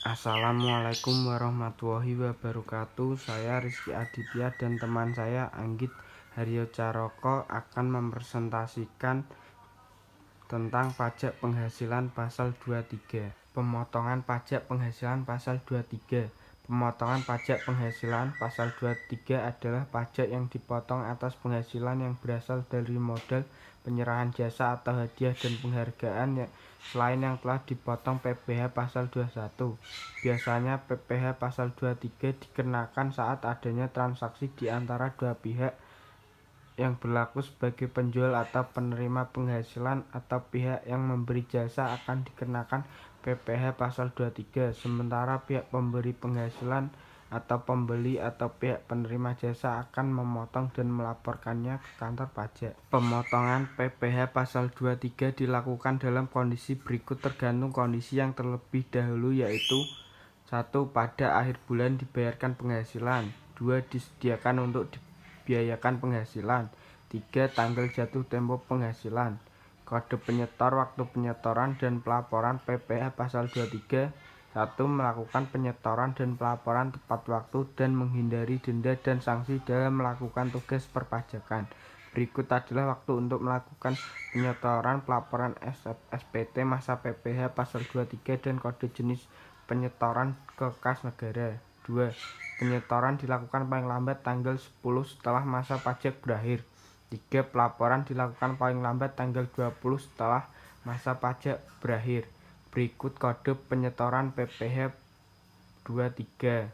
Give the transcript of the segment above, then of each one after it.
Assalamualaikum warahmatullahi wabarakatuh. Saya Rizky Aditya dan teman saya Anggit Haryo Caroko akan mempresentasikan tentang pajak penghasilan pasal 23. Pemotongan pajak penghasilan pasal 23. Pemotongan pajak penghasilan pasal 23 adalah pajak yang dipotong atas penghasilan yang berasal dari modal, penyerahan jasa atau hadiah dan penghargaan selain yang telah dipotong PPh pasal 21. Biasanya PPh pasal 23 dikenakan saat adanya transaksi di antara dua pihak yang berlaku sebagai penjual atau penerima penghasilan atau pihak yang memberi jasa akan dikenakan PPh pasal 23, sementara pihak pemberi penghasilan atau pembeli atau pihak penerima jasa akan memotong dan melaporkannya ke kantor pajak. Pemotongan PPh pasal 23 dilakukan dalam kondisi berikut tergantung kondisi yang terlebih dahulu, yaitu 1. Pada akhir bulan dibayarkan penghasilan. 2. Disediakan untuk biayakan penghasilan. 3. Tanggal jatuh tempo penghasilan. Kode penyetor, waktu penyetoran dan pelaporan PPh pasal 23. 1. Melakukan penyetoran dan pelaporan tepat waktu dan menghindari denda dan sanksi dalam melakukan tugas perpajakan. Berikut adalah waktu untuk melakukan penyetoran, pelaporan SPT masa PPh pasal 23 dan kode jenis penyetoran ke kas negara. 2. Penyetoran dilakukan paling lambat tanggal 10 setelah masa pajak berakhir. 3. Pelaporan dilakukan paling lambat tanggal 20 setelah masa pajak berakhir. Berikut kode penyetoran PPh 23.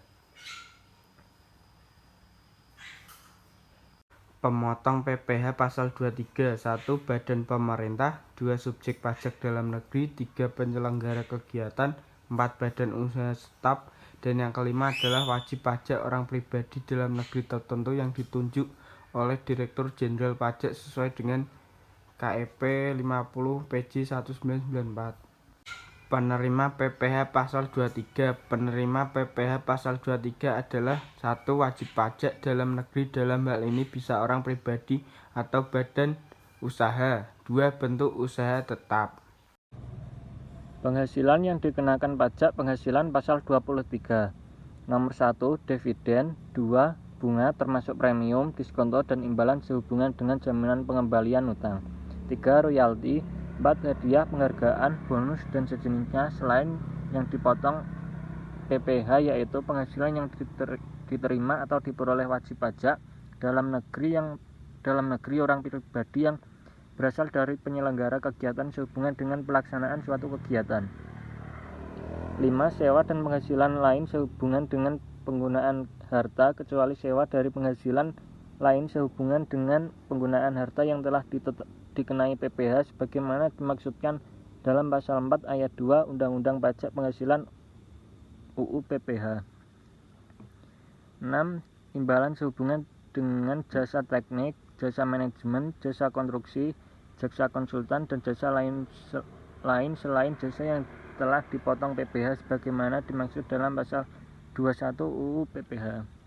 Pemotong PPh pasal 23. 1. Badan pemerintah. 2. Subjek pajak dalam negeri. 3. Penyelenggara kegiatan. 4. Badan usaha tetap. Dan yang kelima adalah wajib pajak orang pribadi dalam negeri tertentu yang ditunjuk oleh Direktur Jenderal Pajak sesuai dengan KEP 50 PJ 1994. Penerima PPh pasal 23. Penerima PPh pasal 23 adalah 1. Wajib pajak dalam negeri, dalam hal ini bisa orang pribadi atau badan usaha. 2. Bentuk usaha tetap. Penghasilan yang dikenakan pajak penghasilan pasal 23. Nomor 1. Dividen. 2. Bunga termasuk premium, diskonto dan imbalan sehubungan dengan jaminan pengembalian utang. 3. Royalti. 4. Hadiah, penghargaan, bonus dan sejenisnya selain yang dipotong PPh, yaitu penghasilan yang diterima atau diperoleh wajib pajak dalam negeri orang pribadi yang berasal dari penyelenggara kegiatan sehubungan dengan pelaksanaan suatu kegiatan. 5. Sewa dan penghasilan lain sehubungan dengan penggunaan harta, kecuali sewa dari penghasilan lain sehubungan dengan penggunaan harta yang telah dikenai PPh sebagaimana dimaksudkan dalam pasal 4 ayat 2 Undang-Undang Pajak Penghasilan UU PPh. 6. Imbalan sehubungan dengan jasa teknik, jasa manajemen, jasa konstruksi, jasa konsultan dan jasa lain selain jasa yang telah dipotong PPh sebagaimana dimaksud dalam pasal 21 UU PPh.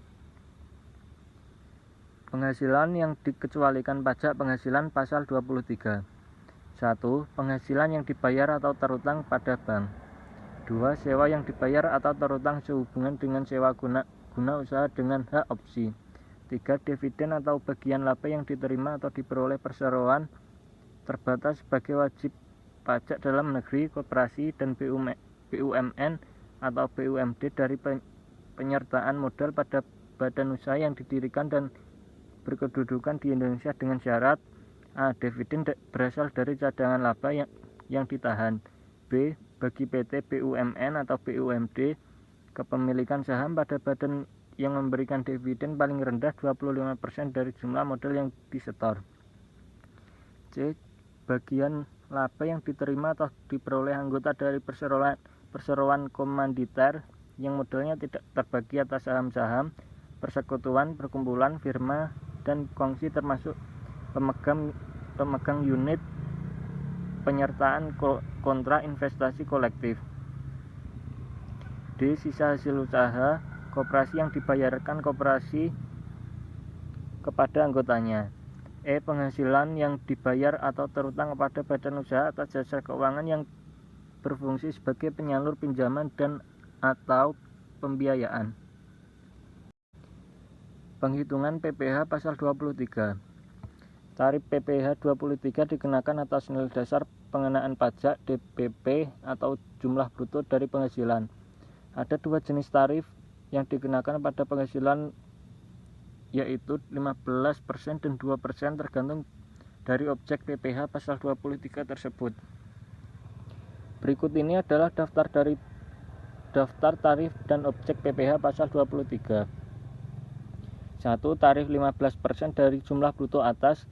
Penghasilan yang dikecualikan pajak penghasilan pasal 23. 1. Penghasilan yang dibayar atau terutang pada bank. 2. Sewa yang dibayar atau terutang sehubungan dengan sewa guna usaha dengan hak opsi. 3. Dividen atau bagian laba yang diterima atau diperoleh perseroan terbatas sebagai wajib pajak dalam negeri, koperasi, dan BUMN atau BUMD dari penyertaan modal pada badan usaha yang didirikan dan berkedudukan di Indonesia dengan syarat: A. Dividen berasal dari cadangan laba yang ditahan. B. Bagi PT, BUMN atau BUMD, kepemilikan saham pada badan yang memberikan dividen paling rendah 25% dari jumlah modal yang disetor. C. Bagian laba yang diterima atau diperoleh anggota dari perseroan komanditer yang modalnya tidak terbagi atas saham-saham, persekutuan, perkumpulan, firma, dan kongsi termasuk pemegang unit penyertaan kontra investasi kolektif. D. Sisa hasil usaha koperasi yang dibayarkan koperasi kepada anggotanya. E. Penghasilan yang dibayar atau terutang kepada badan usaha atas jasa keuangan yang berfungsi sebagai penyalur pinjaman dan atau pembiayaan. Penghitungan PPh pasal 23. Tarif PPh 23 dikenakan atas nilai dasar pengenaan pajak DPP atau jumlah bruto dari penghasilan. Ada dua jenis tarif yang dikenakan pada penghasilan, yaitu 15% dan 2% tergantung dari objek PPh pasal 23 tersebut. Berikut ini adalah daftar tarif dan objek PPh pasal 23. 1. Tarif 15% dari jumlah bruto atas.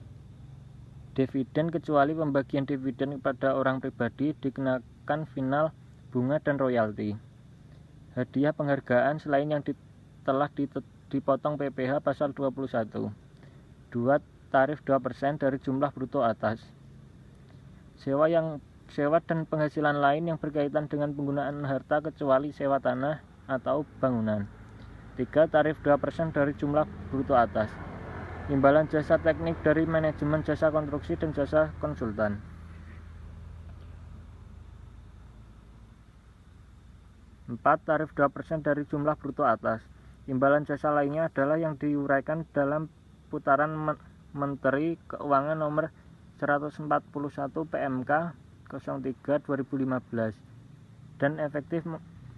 Dividen kecuali pembagian dividen kepada orang pribadi dikenakan final, bunga, dan royalti. Hadiah penghargaan selain yang telah dipotong PPh pasal 21. 2. Tarif 2% dari jumlah bruto atas. Sewa dan penghasilan lain yang berkaitan dengan penggunaan harta kecuali sewa tanah atau bangunan. 3. Tarif 2% dari jumlah bruto atas. Imbalan jasa teknik dari manajemen jasa konstruksi dan jasa konsultan. 4. Tarif 2% dari jumlah bruto atas. Imbalan jasa lainnya adalah yang diuraikan dalam putaran Menteri Keuangan nomor 141 PMK 03/2015 dan efektif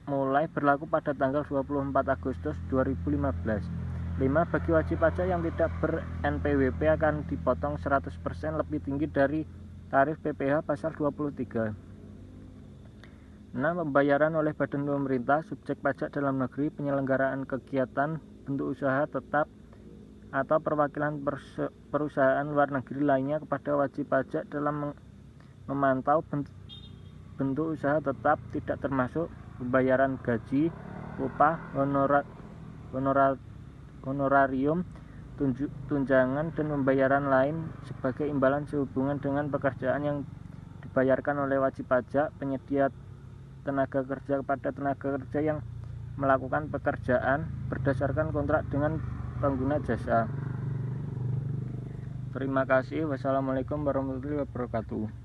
mulai berlaku pada tanggal 24 Agustus 2015. 5. Bagi wajib pajak yang tidak ber-NPWP akan dipotong 100% lebih tinggi dari tarif PPh pasal 23. 6. Pembayaran oleh badan pemerintah, subjek pajak dalam negeri, penyelenggaraan kegiatan, bentuk usaha tetap atau perwakilan perusahaan luar negeri lainnya kepada wajib pajak dalam memantau bentuk usaha tetap tidak termasuk pembayaran gaji, upah, honorarium, tunjangan, dan pembayaran lain sebagai imbalan sehubungan dengan pekerjaan yang dibayarkan oleh wajib pajak penyedia tenaga kerja kepada tenaga kerja yang melakukan pekerjaan berdasarkan kontrak dengan pengguna jasa. Terima kasih. Wassalamualaikum warahmatullahi wabarakatuh.